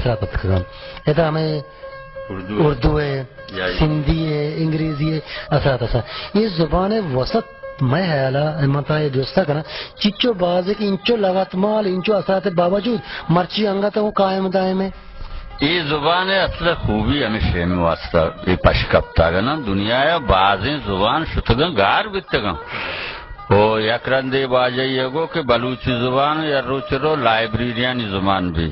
اثرات پتہ ادھر ہمیں اردو ہے، سندھی ہے، انگریزی ہے، اثرات یہ زبان وسط میں حیالہ متا یہ دوستہ کرنا چچو باز کہ انچو لغت مال انچو اثرات باوجود مرچی انگت وہ قائم دائم ہے. یہ زبان اصل خوبی ہمیشہ میں واسطہ یہ پشکپتا گا نا دنیا یا بعضیں زبان شتگاں گار بیتگاں او یکرندے باجائیے گو کہ بلوچی زبان یا روچرو لائبریریانی زبان بھی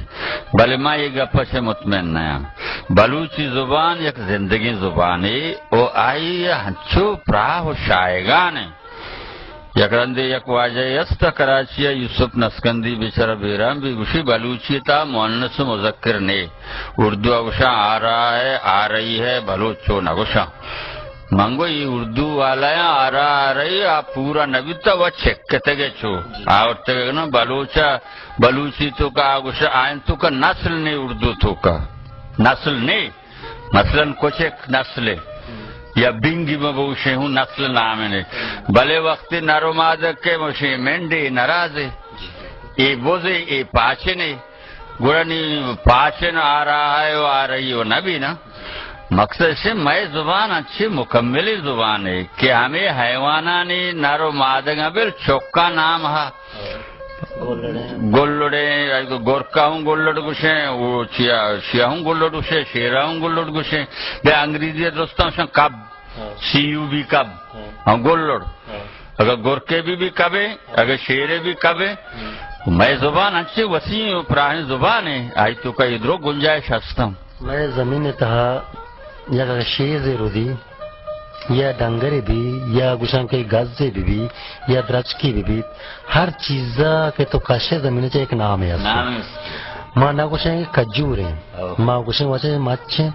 بلے ماں یہ گپا سے مطمئن نیا بلوچی زبان یک زندگی زبان ہے او آئی ہنچو پراہ و شائگان ہے. یکرندے یک واجہ است کراچی یوسف نسکندی بیچارہ بیرام بھی گوشی بلوچی تا مؤنث مذکر نے اردو اگوشا آ رہا ہے آ رہی ہے بلوچو نگوشا منگو یہ اردو والا ہے آ رہا آ رہی آپ پورا نبی تا وہ چھکتے گے چھو آورتے گے نا بلوچا بلوچی تو کا آگوشا آئین تو کا نسل نہیں اردو تو کا نسل نہیں مثلا کچھ ایک نسل ہے یا بنگی میں بوشے ہوں نسل نام ہے بلے وقت نرو مادک کے موشے مینڈے نرازے اے بوزے اے پاچے نے گرانی پاچن آ رہا ہے وہ آ رہی وہ نبی نا مقصد سے میں زبان اچھی مکملی زبان ہے کہ ہمیں حیوانانی نرو مادک بل چوکا نام ہے گولڑے گورکا ہوں گولڑ گوشے وہ شیا ہوں گولڑ گوشے شیرا ہوں گولڑ گوشے بے انگریزی دوستوں سے کب سی یو بھی کب ہاں گولڑ اگر گورکے بھی کبے اگر شیرے بھی کبے میں زبان اچھی وسیع پرانی زبان ہے آئی تو کا ادھرو گنجائش ہستا ہوں میں زمین تہا یا شیز رودی یا ڈنگرے بھی یا گوشان کے گزے بھی یا درچکی بھی ہر چیز کے تو کاشے زمین چاہے ایک نام ہے ماں نہ گوشیں کجور ہیں ماں گوشیں وچے مچ ہیں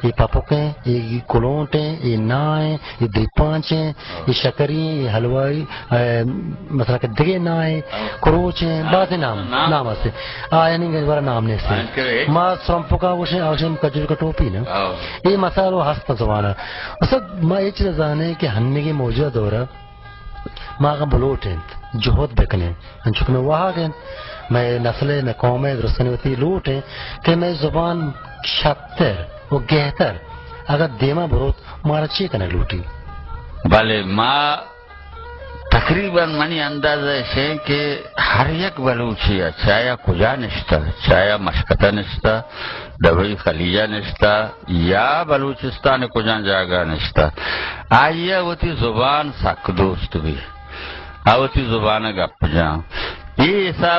یہ پاپک ہیں یہ کلونٹ ہیں یہ نا ہیں یہ دریپانچ ہیں یہ شکری ہیں یہ حلوائی مثلا کہ دگے نا ہیں کروچ ہیں بعض نام نام سے آیا نہیں گئے بارا نام نے سے ماں سرمپو کا گوشیں آوشیں کجور کا ٹوپی نا یہ مسئلہ وہ ہست زمانہ اصلا ماں یہ چیز زانے کہ ہننے کی موجودہ دورہ ماں کا بلوٹ ہیں جوہد بکنے انچک میں وہاں گئے میں نسلے میں قومیں درستانی ہوتی لوٹ ہیں کہ میں زبان شتر و گہتر اگر دیما بروت مارا چیئے کنے لوٹی بلے ماں تقریباً منی اندازہ ہے کہ ہر یک بلوچی چاہیا کجا نشتا چاہیا مشکتہ نشتا دبئی خلیجہ نشتا یا بلوچستان کجا جاگا نشتا آئیا ہوتی زبان سک دوست بھی آوتی زبان گپ جاؤں یہ حساب